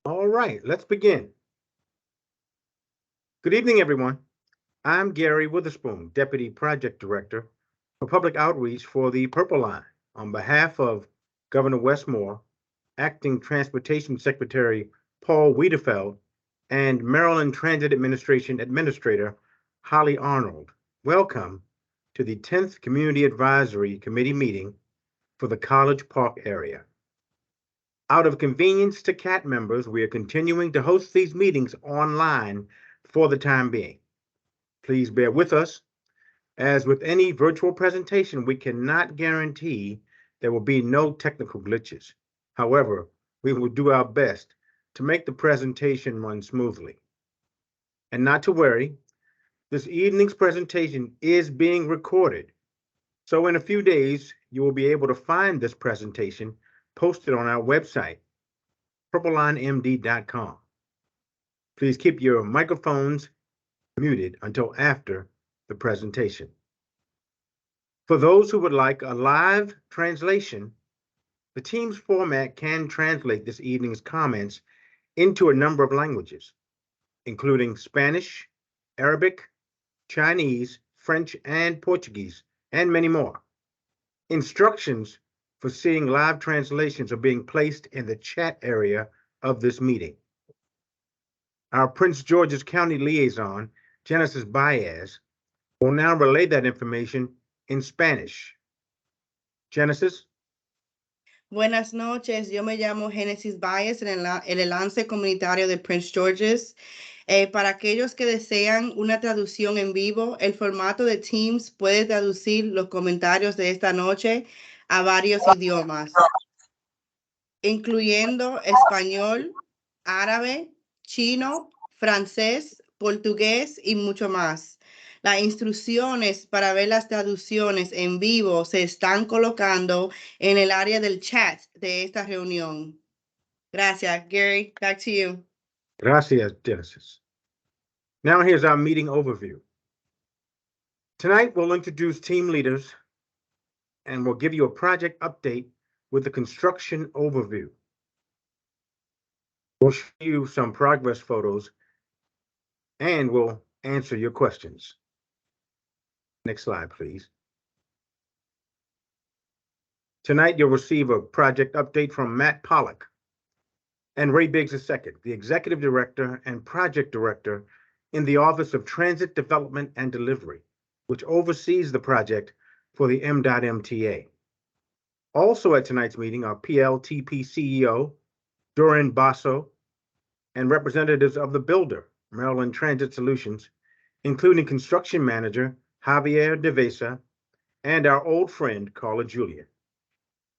All right, let's begin. Good evening, everyone. I'm Gary Witherspoon, Deputy Project Director for Public Outreach for the Purple Line. On behalf of Governor Westmore, Acting Transportation Secretary Paul Wiedefeld, and Maryland Transit Administration Administrator Holly Arnold, welcome to the 10th Community Advisory Committee meeting for the College Park area. Out of convenience to CAT members, we are continuing to host these meetings online for the time being. Please bear with us. As with any virtual presentation, we cannot guarantee there will be no technical glitches. However, we will do our best to make the presentation run smoothly. And not to worry, this evening's presentation is being recorded. So in a few days, you will be able to find this presentation posted on our website, purplelinemd.com. Please keep your microphones muted until after the presentation. For those who would like a live translation, the Teams format can translate this evening's comments into a number of languages, including Spanish, Arabic, Chinese, French, and Portuguese, and many more. Instructions for seeing live translations are being placed in the chat area of this meeting. Our Prince George's County liaison, Genesis Baez, will now relay that information in Spanish. Genesis? Buenas noches, yo me llamo Genesis Baez, el enlace comunitario de Prince George's. Para aquellos que desean una traducción en vivo, el formato de Teams puede traducir los comentarios de esta noche a varios idiomas, incluyendo español, árabe, chino, francés, portugués y mucho más. Las instrucciones para ver las traducciones en vivo se están colocando en el área del chat de esta reunión. Gracias, Gary. Back to you. Gracias, Genesis. Now here's our meeting overview. Tonight, we'll introduce team leaders and we'll give you a project update with the construction overview. We'll show you some progress photos and we'll answer your questions. Next slide, please. Tonight, you'll receive a project update from Matt Pollock and Ray Biggs II, the Executive Director and Project Director in the Office of Transit Development and Delivery, which oversees the project for the MDOT-MTA. Also at tonight's meeting are PLTP CEO Doran Basso and representatives of the builder, Maryland Transit Solutions, including construction manager Javier Devesa and our old friend Carla Julia,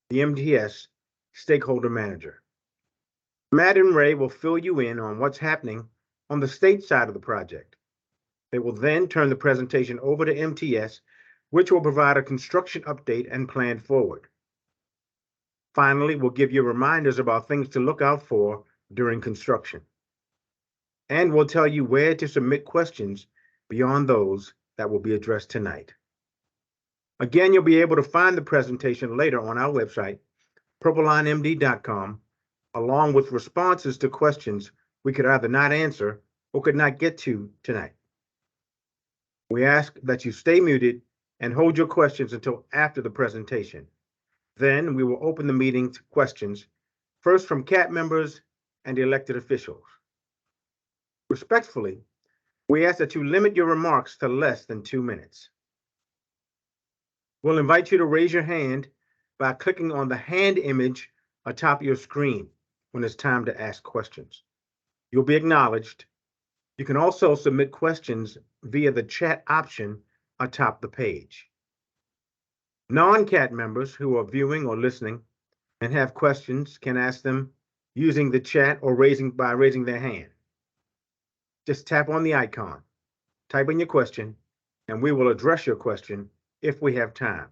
the MTS stakeholder manager. Matt and Ray will fill you in on what's happening on the state side of the project. They will then turn the presentation over to MTS, which will provide a construction update and plan forward. Finally, we'll give you reminders about things to look out for during construction. And we'll tell you where to submit questions beyond those that will be addressed tonight. Again, you'll be able to find the presentation later on our website, purplelinemd.com, along with responses to questions we could either not answer or could not get to tonight. We ask that you stay muted and hold your questions until after the presentation. Then we will open the meeting to questions, first from CAT members and elected officials. Respectfully, we ask that you limit your remarks to less than 2 minutes. We'll invite you to raise your hand by clicking on the hand image atop your screen when it's time to ask questions. You'll be acknowledged. You can also submit questions via the chat option atop the page. Non-CAT members who are viewing or listening and have questions can ask them using the chat or by raising their hand. Just tap on the icon, type in your question, and we will address your question if we have time.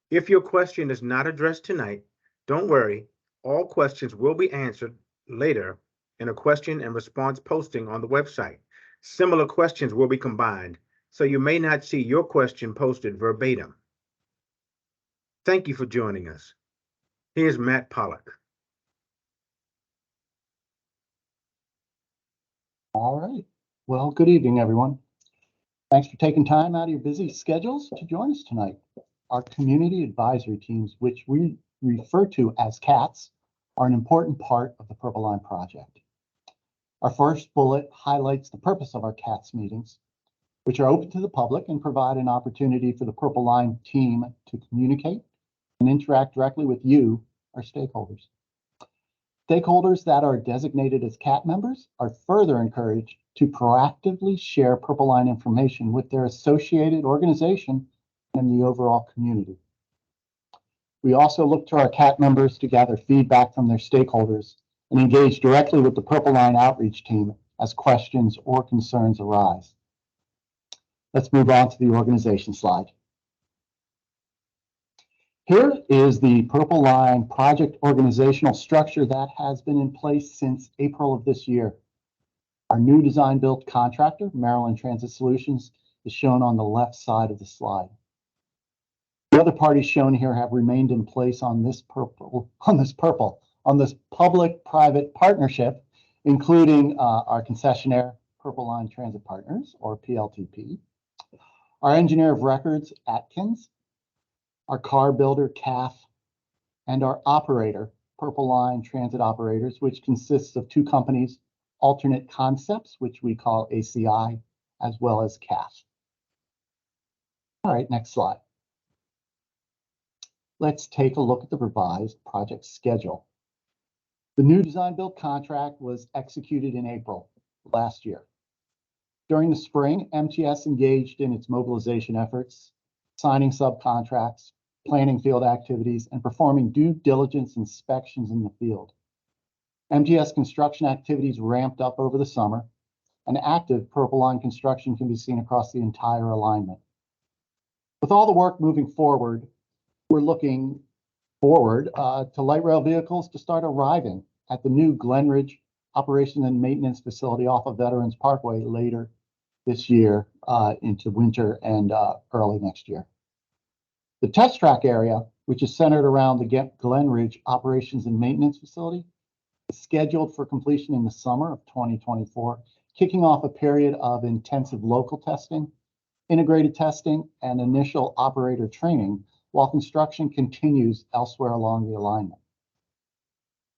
If your question is not addressed tonight, don't worry, all questions will be answered later in a question and response posting on the website. Similar questions will be combined, so you may not see your question posted verbatim. Thank you for joining us. Here's Matt Pollock. All right. Well, good evening, everyone. Thanks for taking time out of your busy schedules to join us tonight. Our community advisory teams, which we refer to as CATs, are an important part of the Purple Line project. Our first bullet highlights the purpose of our CATs meetings, which are open to the public and provide an opportunity for the Purple Line team to communicate and interact directly with you, our stakeholders. Stakeholders that are designated as CAT members are further encouraged to proactively share Purple Line information with their associated organization and the overall community. We also look to our CAT members to gather feedback from their stakeholders and engage directly with the Purple Line outreach team as questions or concerns arise. Let's move on to the organization slide. Here is the Purple Line project organizational structure that has been in place since April of this year. Our new design-build contractor, Maryland Transit Solutions, is shown on the left side of the slide. The other parties shown here have remained in place on this public-private partnership, including our concessionaire, Purple Line Transit Partners, or PLTP, our engineer of records, Atkins, our car builder, CAF, and our operator, Purple Line Transit Operators, which consists of two companies, Alternate Concepts, which we call ACI, as well as CAF. All right, next slide. Let's take a look at the revised project schedule. The new design-build contract was executed in April last year. During the spring, MTS engaged in its mobilization efforts, signing subcontracts, planning field activities, and performing due diligence inspections in the field. MTS construction activities ramped up over the summer, and active Purple Line construction can be seen across the entire alignment. With all the work moving forward, we're looking forward to light rail vehicles to start arriving at the new Glen Ridge Operation and Maintenance Facility off of Veterans Parkway later this year into winter and early next year. The test track area, which is centered around the Glen Ridge Operations and Maintenance Facility, is scheduled for completion in the summer of 2024, kicking off a period of intensive local testing, integrated testing, and initial operator training while construction continues elsewhere along the alignment.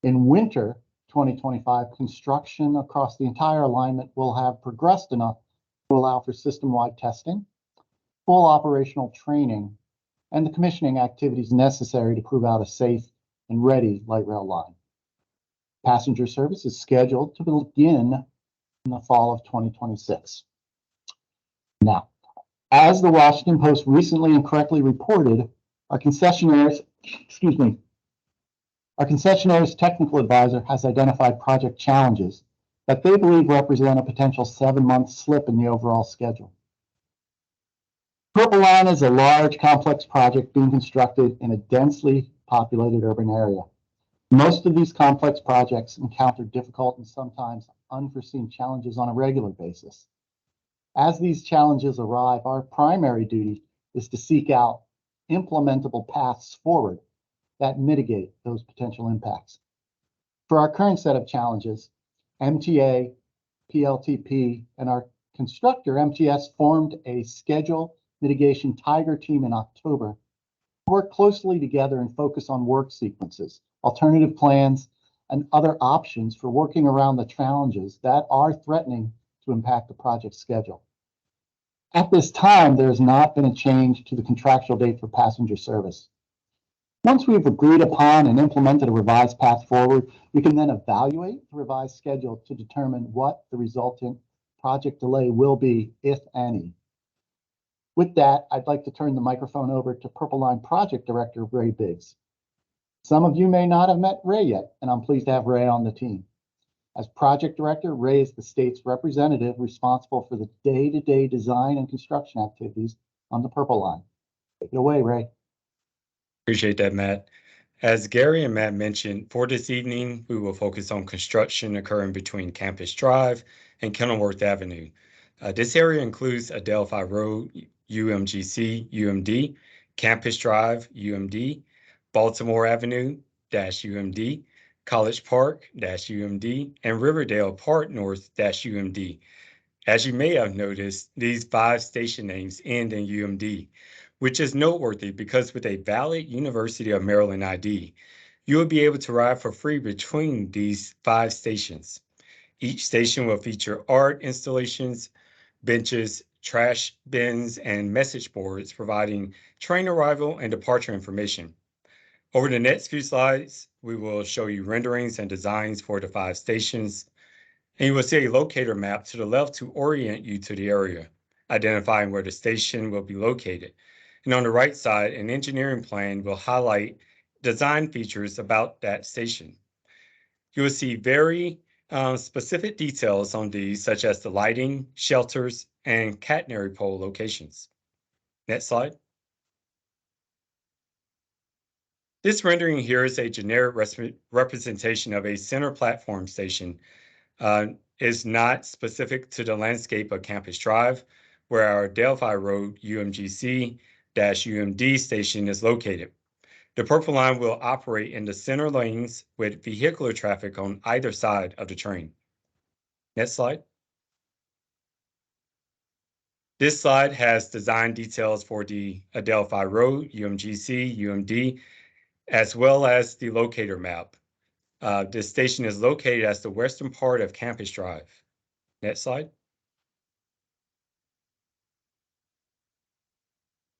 In winter 2025, construction across the entire alignment will have progressed enough to allow for system-wide testing, full operational training, and the commissioning activities necessary to prove out a safe and ready light rail line. Passenger service is scheduled to begin in the fall of 2026. Now, as the Washington Post recently and correctly reported, our concessionaire's technical advisor has identified project challenges that they believe represent a potential 7-month slip in the overall schedule. Purple Line is a large, complex project being constructed in a densely populated urban area. Most of these complex projects encounter difficult and sometimes unforeseen challenges on a regular basis. As these challenges arrive, our primary duty is to seek out implementable paths forward that mitigate those potential impacts. For our current set of challenges, MTA, PLTP, and our constructor, MTS, formed a schedule mitigation tiger team in October to work closely together and focus on work sequences, alternative plans, and other options for working around the challenges that are threatening to impact the project schedule. At this time, there has not been a change to the contractual date for passenger service. Once we've agreed upon and implemented a revised path forward, we can then evaluate the revised schedule to determine what the resultant project delay will be, if any. With that, I'd like to turn the microphone over to Purple Line Project Director, Ray Biggs. Some of you may not have met Ray yet, and I'm pleased to have Ray on the team. As Project Director, Ray is the state's representative responsible for the day-to-day design and construction activities on the Purple Line. Take it away, Ray. Appreciate that, Matt. As Gary and Matt mentioned, for this evening, we will focus on construction occurring between Campus Drive and Kenilworth Avenue. This area includes Adelphi Road, UMGC, UMD, Campus Drive, UMD, Baltimore Avenue, UMD, College Park-UMD, and Riverdale Park North-UMD. As you may have noticed, these 5 station names end in UMD, which is noteworthy because with a valid University of Maryland ID, you will be able to ride for free between these 5 stations. Each station will feature art installations, benches, trash bins, and message boards providing train arrival and departure information. Over the next few slides, we will show you renderings and designs for the 5 stations, and you will see a locator map to the left to orient you to the area, identifying where the station will be located. And on the right side, an engineering plan will highlight design features about that station. You will see very specific details on these, such as the lighting, shelters, and catenary pole locations. Next slide. This rendering here is a generic representation of a center platform station. Is not specific to the landscape of Campus Drive, where our Delphi Road UMGC-UMD station is located. The purple line will operate in the center lanes with vehicular traffic on either side of the train. Next slide. This slide has design details for the Adelphi Road, UMGC, UMD, as well as the locator map. This station is located as the western part of Campus Drive. Next slide.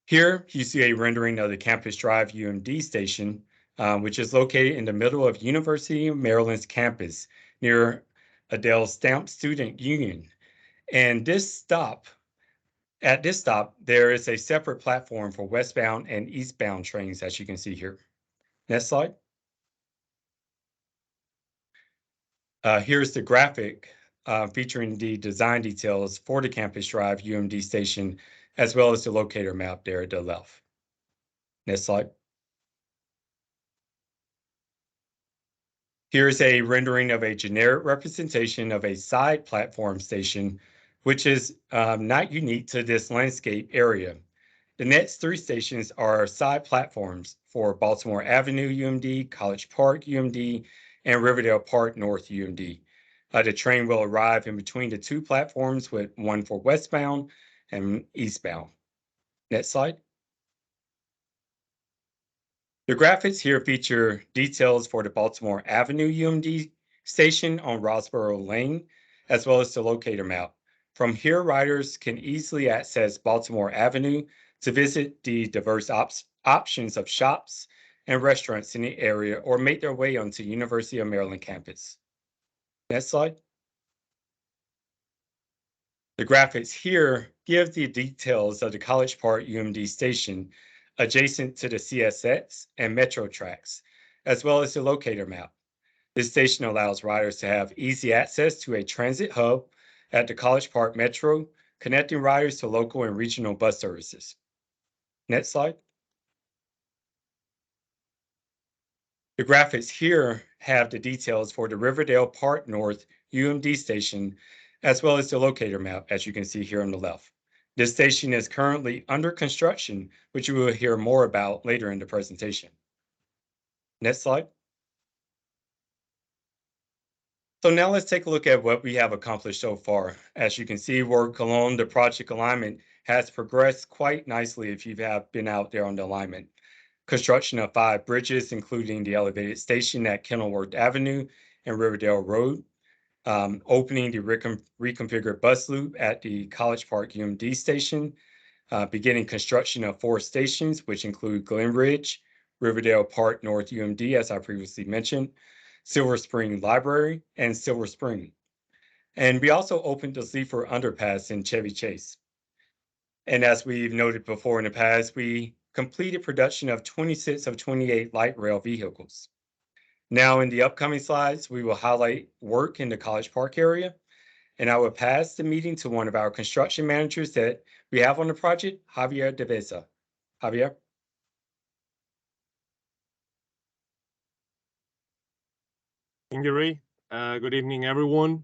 Here you see a rendering of the Campus Drive UMD station, which is located in the middle of University of Maryland's campus near Adele Stamp Student Union. And at this stop, there is a separate platform for westbound and eastbound trains, as you can see here. Next slide. Here's the graphic featuring the design details for the Campus Drive UMD station, as well as the locator map there at the left. Next slide. Here's a rendering of a generic representation of a side platform station, which is not unique to this landscape area. The next 3 stations are side platforms for Baltimore Avenue UMD, College Park UMD, and Riverdale Park North UMD. The train will arrive in between the 2 platforms with one for westbound and eastbound. Next slide. The graphics here feature details for the Baltimore Avenue UMD station on Rossborough Lane, as well as the locator map. From here, riders can easily access Baltimore Avenue to visit the diverse options of shops and restaurants in the area or make their way onto University of Maryland campus. Next slide. The graphics here give the details of the College Park UMD station adjacent to the CSX and Metro tracks, as well as the locator map. This station allows riders to have easy access to a transit hub at the College Park Metro, connecting riders to local and regional bus services. Next slide. The graphics here have the details for the Riverdale Park North UMD station, as well as the locator map, as you can see here on the left. This station is currently under construction, which you will hear more about later in the presentation. Next slide. So now let's take a look at what we have accomplished so far. As you can see, work along the project alignment has progressed quite nicely if you have been out there on the alignment. Construction of 5 bridges, including the elevated station at Kenilworth Avenue and Riverdale Road, opening the reconfigured bus loop at the College Park UMD station, beginning construction of 4 stations, which include Glen Ridge, Riverdale Park North UMD, as I previously mentioned, Silver Spring Library, and Silver Spring. And we also opened the Sleeper Underpass in Chevy Chase. And as we've noted before in the past, we completed production of 26 of 28 light rail vehicles. Now in the upcoming slides, we will highlight work in the College Park area, and I will pass the meeting to one of our construction managers that we have on the project, Javier Devesa. Javier. Thank you, Ray. Good evening, everyone.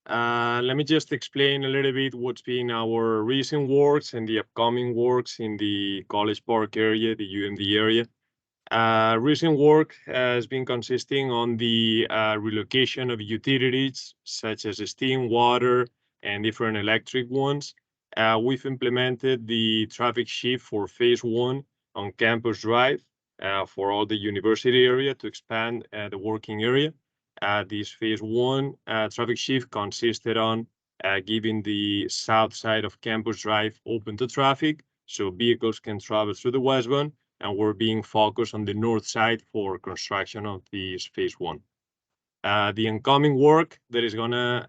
Let me just explain a little bit what's been our recent works and the upcoming works in the College Park area, the UMD area. Recent work has been consisting on the relocation of utilities such as steam, water, and different electric ones. We've implemented the traffic shift for phase 1 on Campus Drive for all the university area to expand the working area. This phase 1 traffic shift consisted on giving the south side of Campus Drive open to traffic so vehicles can travel through the westbound, and we're being focused on the north side for construction of this phase 1. The incoming work that is gonna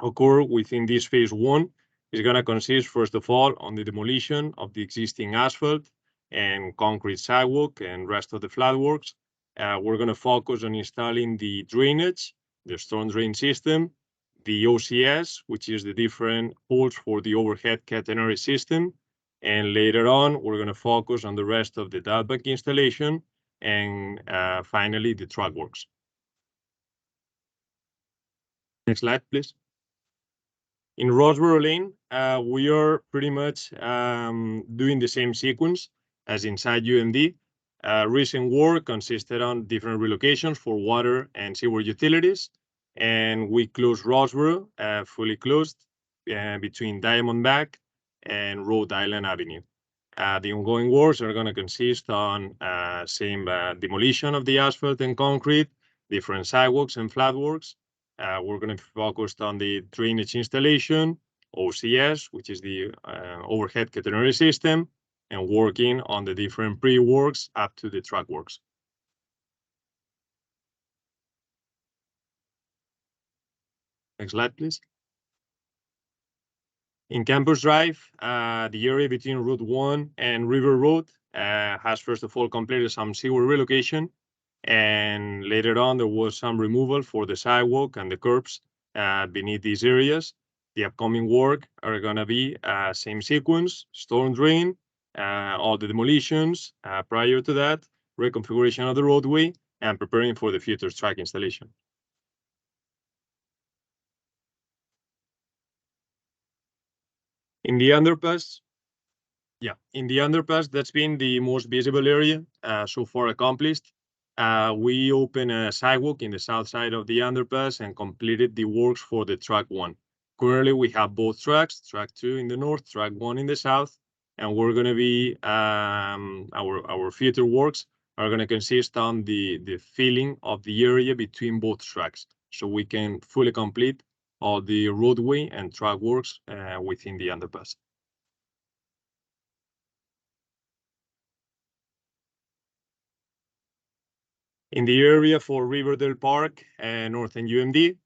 occur within this phase 1 is gonna consist, first of all, on the demolition of the existing asphalt and concrete sidewalk and rest of the flat works. We're gonna focus on installing the drainage, the storm drain system, the OCS, which is the different holes for the overhead catenary system, and later on, we're going to focus on the rest of the dial bank installation and finally the truck works. Next slide, please. In Roseboro Lane, we are pretty much doing the same sequence as inside UMD. Recent work consisted on different relocations for water and sewer utilities, and we closed Roseboro, fully closed between Diamondback and Rhode Island Avenue. The ongoing works are going to consist on same demolition of the asphalt and concrete, different sidewalks and flat works. We're going to be focused on the drainage installation, OCS, which is the overhead catenary system, and working on the different pre-works up to the truck works. Next slide, please. In Campus Drive, the area between Route 1 and River Road has first of all completed some sewer relocation, and later on there was some removal for the sidewalk and the curbs beneath these areas. The upcoming work are going to be same sequence, storm drain, all the demolitions prior to that, reconfiguration of the roadway, and preparing for the future track installation. In the underpass, that's been the most visible area so far accomplished. We opened a sidewalk in the south side of the underpass and completed the works for the track 1. Currently, we have both tracks, track 2 in the north, track 1 in the south, and we're going to be, our future works are going to consist on the filling of the area between both tracks, so we can fully complete all the roadway and track works within the underpass. In the area for Riverdale Park and Northern UMD,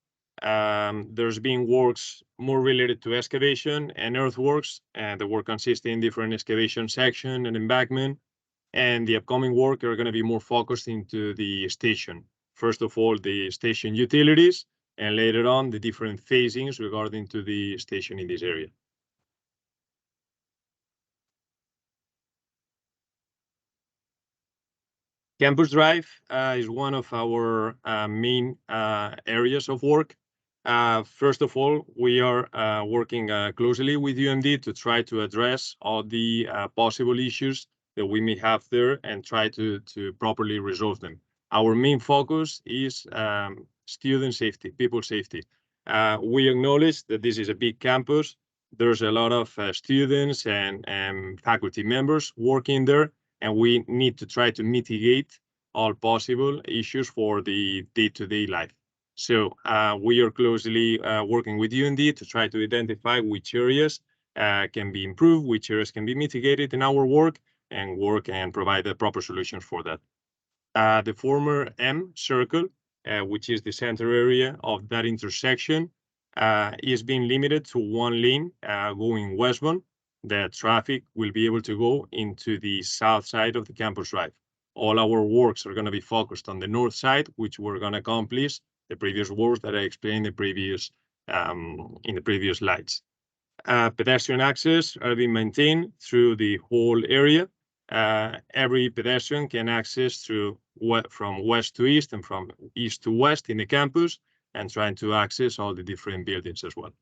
there's been works more related to excavation and earthworks, and the work consists in different excavation section and embankment. And the upcoming work are going to be more focused into the station. First of all, the station utilities, and later on the different phasings regarding to the station in this area. Campus Drive is one of our main areas of work. First of all, we are working closely with UMD to try to address all the possible issues that we may have there and try to properly resolve them. Our main focus is student safety, people safety. We acknowledge that this is a big campus. There's a lot of students and faculty members working there, and we need to try to mitigate all possible issues for the day-to-day life. So we are closely working with UND to try to identify which areas can be improved, which areas can be mitigated in our work, and provide the proper solutions for that. The former M circle, which is the center area of that intersection, is being limited to one lane going westbound. The traffic will be able to go into the south side of the Campus Drive. All our works are going to be focused on the north side, which we're going to accomplish the previous works that I explained in the previous slides. Pedestrian access are being maintained through the whole area. Every pedestrian can access from west to east and from east to west in the campus, and trying to access all the different buildings as well.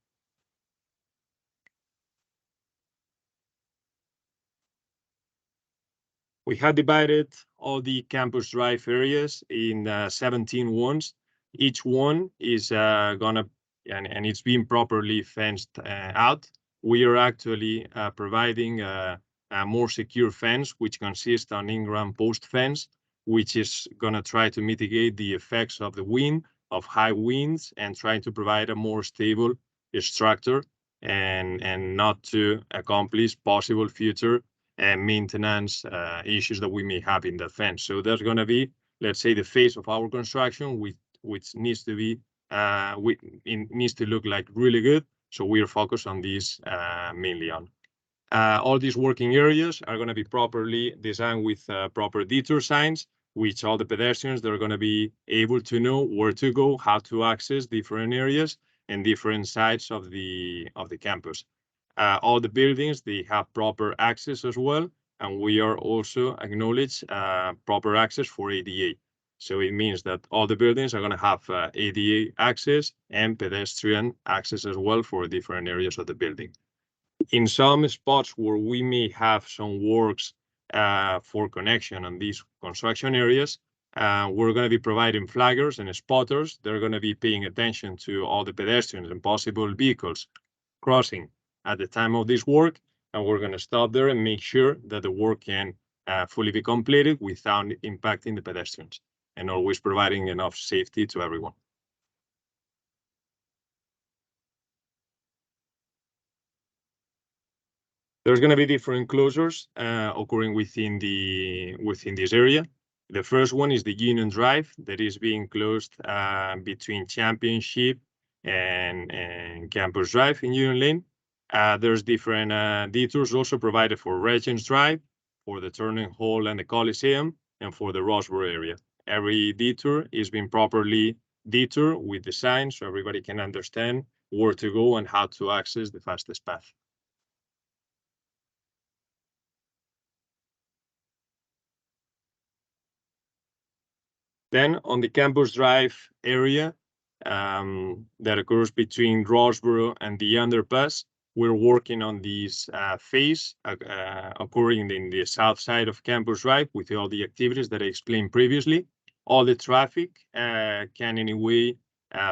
We have divided all the campus drive areas in 17 ones. Each one is and it's being properly fenced out. We are actually providing a more secure fence, which consists on in-ground post fence, which is going to try to mitigate the effects of the wind, of high winds, and trying to provide a more stable structure and not to accomplish possible future maintenance issues that we may have in the fence. So there's going to be, let's say, the phase of our construction, which needs to be, it needs to look like really good. So we are focused on this mainly on. All these working areas are going to be properly designed with proper detour signs, which all the pedestrians, they're going to be able to know where to go, how to access different areas and different sides of the campus. All the buildings, they have proper access as well, and we are also acknowledge proper access for ADA. So it means that all the buildings are going to have ADA access and pedestrian access as well for different areas of the building. In some spots where we may have some works for connection on these construction areas, we're going to be providing flaggers and spotters. They're going to be paying attention to all the pedestrians and possible vehicles crossing at the time of this work, and we're going to stop there and make sure that the work can fully be completed without impacting the pedestrians, and always providing enough safety to everyone. There's going to be different closures occurring within this area. The first one is the Union Drive that is being closed between Championship and Campus Drive in Union Lane. There's different detours also provided for Regents Drive, for the Turning Hall and the Coliseum, and for the Roseboro area. Every detour is being properly detoured with the signs so everybody can understand where to go and how to access the fastest path. Then on the Campus Drive area that occurs between Roseboro and the underpass, we're working on this phase occurring in the south side of Campus Drive with all the activities that I explained previously. All the traffic can anyway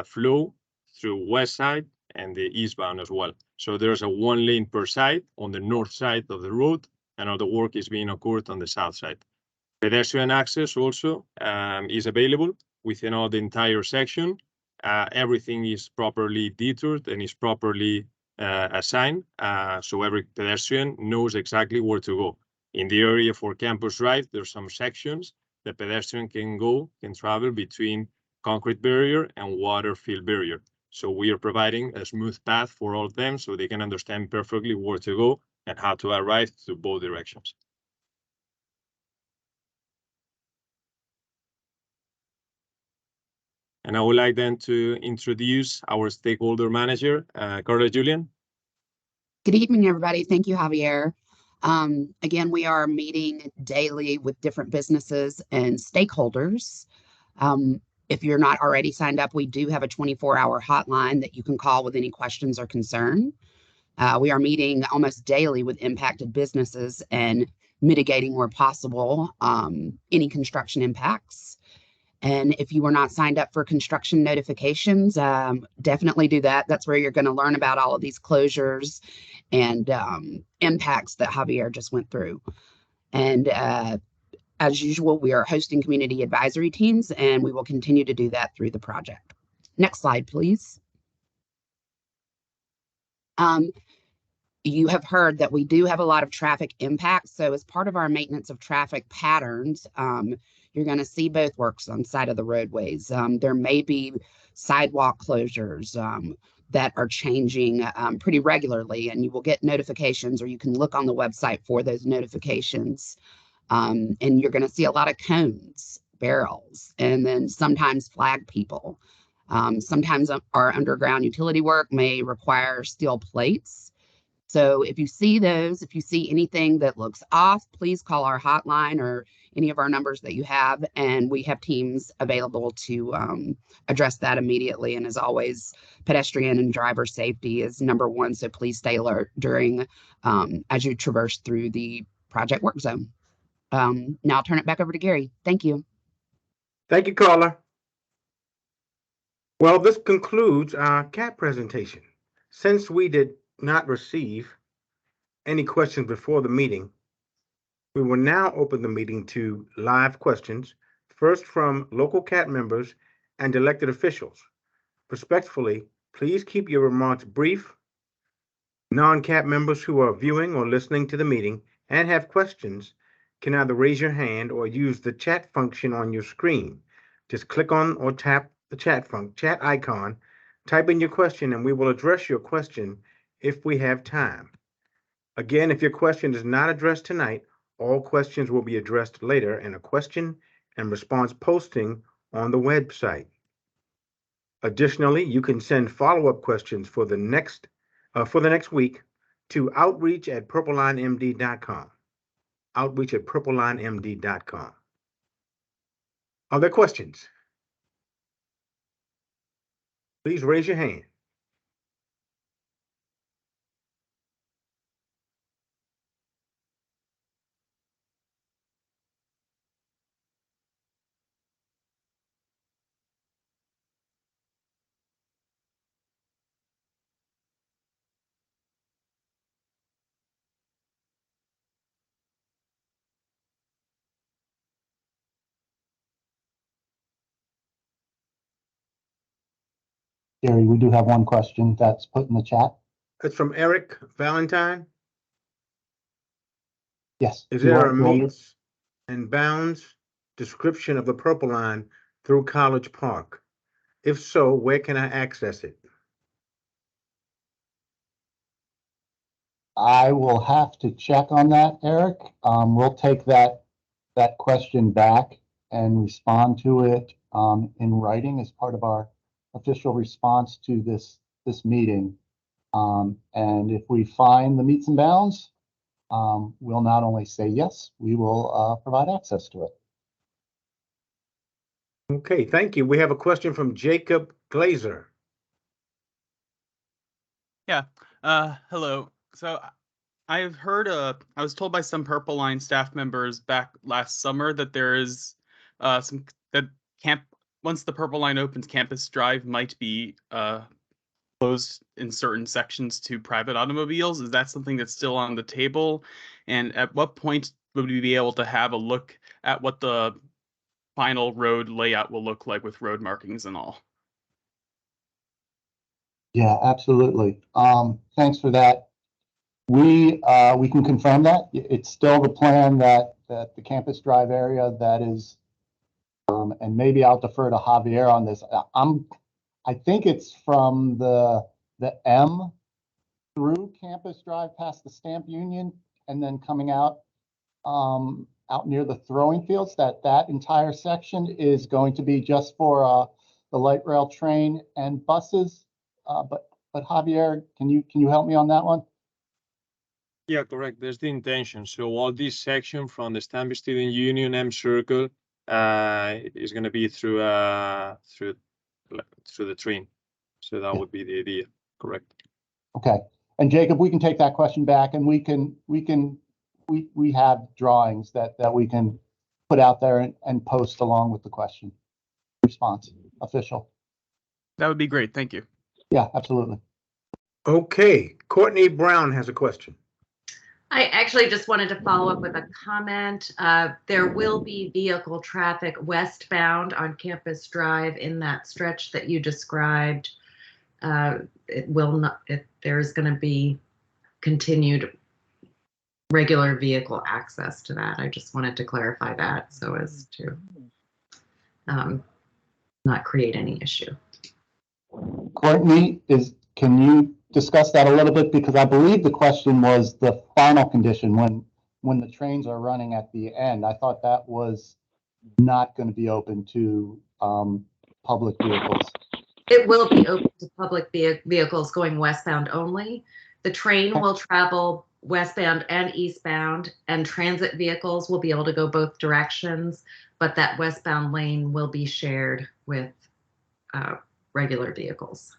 flow through west side and the eastbound as well. So there's a 1 lane per side on the north side of the road, and all the work is being occurred on the south side. Pedestrian access also is available within all the entire section. Everything is properly detoured and is properly assigned, so every pedestrian knows exactly where to go. In the area for Campus Drive, there's some sections the pedestrian can travel between concrete barrier and water field barrier. So we are providing a smooth path for all of them so they can understand perfectly where to go and how to arrive to both directions. And I would like then to introduce our stakeholder manager, Carla Julian. Good evening, everybody. Thank you, Javier. Again, we are meeting daily with different businesses and stakeholders. If you're not already signed up, we do have a 24-hour hotline that you can call with any questions or concern. We are meeting almost daily with impacted businesses and mitigating where possible any construction impacts. And if you were not signed up for construction notifications, definitely do that. That's where you're going to learn about all of these closures and impacts that Javier just went through. And as usual, we are hosting community advisory teams, and we will continue to do that through the project. Next slide, please. You have heard that we do have a lot of traffic impacts. So as part of our maintenance of traffic patterns, you're going to see both works on side of the roadways. There may be sidewalk closures that are changing pretty regularly, and you will get notifications, or you can look on the website for those notifications. And you're going to see a lot of cones, barrels, and then sometimes flag people. Sometimes our underground utility work may require steel plates. So if you see those, if you see anything that looks off, please call our hotline or any of our numbers that you have, and we have teams available to address that immediately. And as always, pedestrian and driver safety is number one, so please stay alert during as you traverse through the project work zone. Now I'll turn it back over to Gary. Thank you. Thank you, Carla. Well, this concludes our CAT presentation. Since we did not receive any questions before the meeting, we will now open the meeting to live questions, first from local CAT members and elected officials. Respectfully, please keep your remarks brief. Non-CAT members who are viewing or listening to the meeting and have questions can either raise your hand or use the chat function on your screen. Just click on or tap the chat icon, type in your question, and we will address your question if we have time. Again, if your question is not addressed tonight, all questions will be addressed later in a question and response posting on the website. Additionally, you can send follow-up questions for the next week to outreach@purplelinemd.com. Outreach@purplelinemd.com. Are there questions? Please raise your hand. Gary, we do have one question that's put in the chat. It's from Eric Valentine. Yes. Is Do you there want a to go over- meets and bounds description of the Purple Line through College Park? If so, where can I access it? I will have to check on that, Eric. We'll take that question back and respond to it in writing as part of our official response to this meeting. And if we find the meets and bounds, we'll not only say yes, we will provide access to it. Okay, thank you. We have a question from Jacob Glazer. Yeah, hello. So I've heard, I was told by some Purple Line staff members back last summer that there is once the Purple Line opens, Campus Drive might be closed in certain sections to private automobiles. Is that something that's still on the table? And at what point would we be able to have a look at what the final road layout will look like with road markings and all? Yeah, absolutely. Thanks for that. We can confirm that. It's still the plan that the Campus Drive area that is, and maybe I'll defer to Javier on this. I think it's from the M through Campus Drive past the Stamp Union and then coming out near the throwing fields. That entire section is going to be just for the light rail train and buses. But Javier, can you help me on that one? Yeah, correct. There's the intention. So all this section from the Stamp Student Union M Circle is going to be through the train. So that would be the idea. Correct. Okay. And Jacob, we can take that question back, and we have drawings that we can put out there and post along with the question response official. That would be great. Thank you. Yeah, absolutely. Okay, Courtney Brown has a question. I actually just wanted to follow up with a comment. There will be vehicle traffic westbound on Campus Drive in that stretch that you described. It will not. There's going to be continued regular vehicle access to that. I just wanted to clarify that so as to not create any issue. Courtney, can you discuss that a little bit? Because I believe the question was the final condition when the trains are running at the end. I thought that was not going to be open to public vehicles. It will be open to public vehicles going westbound only. The train will travel westbound and eastbound, and transit vehicles will be able to go both directions, but that westbound lane will be shared with regular vehicles.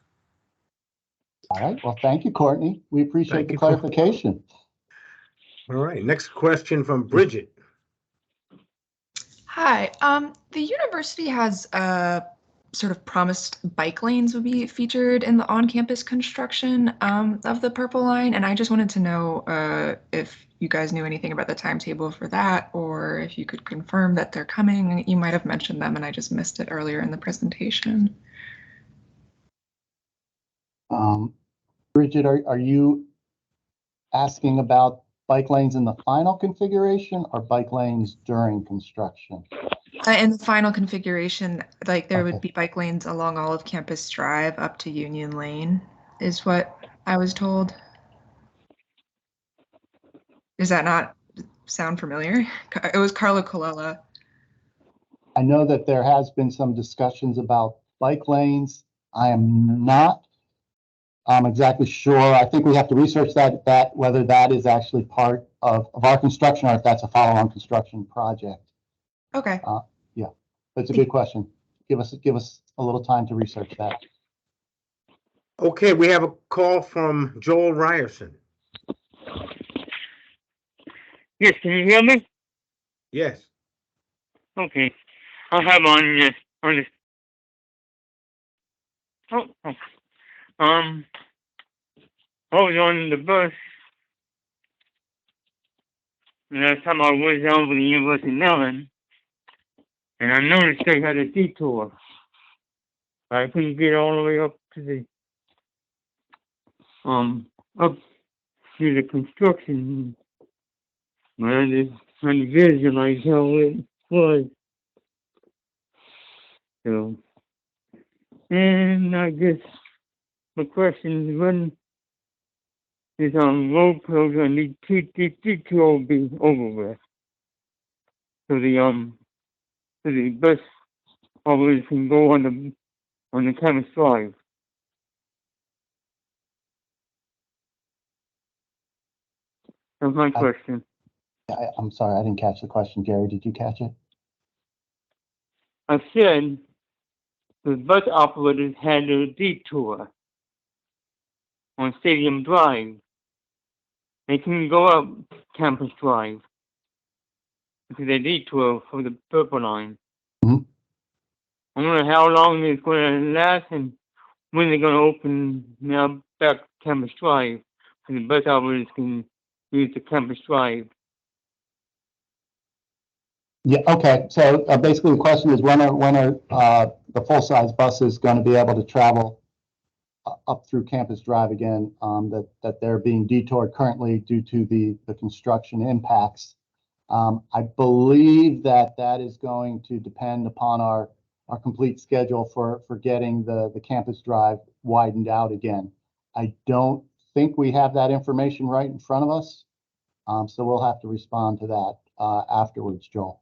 All right. Well, thank you, Courtney. We appreciate the clarification. All right, next question from Bridget. Hi. The university has sort of promised bike lanes would be featured in the on-campus construction of the Purple Line, and I just wanted to know if you guys knew anything about the timetable for that, or if you could confirm that they're coming. You might have mentioned them, and I just missed it earlier in the presentation. Bridget, are you asking about bike lanes in the final configuration or bike lanes during construction? In the final configuration, like there would Okay. be bike lanes along all of Campus Drive up to Union Lane, is what I was told. Does that not sound familiar? It was Carla Colella. I know that there has been some discussions about bike lanes. I am not exactly sure. I think we have to research that whether that is actually part of our construction or if that's a follow-on construction project. Okay. Yeah, that's a good question. Give us a little time to research that. Okay, we have a call from Joel Ryerson. Yes, can you hear me? Yes. Okay. I have on this. I was on the bus the last time I was over the University of Maryland, and I noticed they had a detour. I couldn't get all the way up to the up to the construction. But I just trying to visualize how it was. So, and I guess my question is when is road program need detour be over with, so the bus operators can go on the campus drive. That's my question. I'm sorry, I didn't catch the question. Gary, did you catch it? I said the bus operators had a detour on Stadium Drive. They couldn't go up Campus Drive because they detour for the Purple Line. Mhm. I wonder how long it's going to last and when they're going to open now back Campus Drive so the bus operators can use the Campus Drive. Yeah, okay. So basically the question is when are the full-size buses going to be able to travel up through Campus Drive again, that they're being detoured currently due to the construction impacts. I believe that is going to depend upon our complete schedule for getting the Campus Drive widened out again. I don't think we have that information right in front of us, so we'll have to respond to that afterwards, Joel.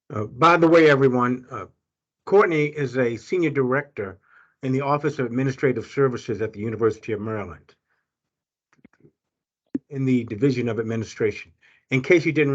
By the way, everyone, Courtney is a senior director in the Office of Administrative Services at the University of Maryland in the Division of Administration. In case you didn't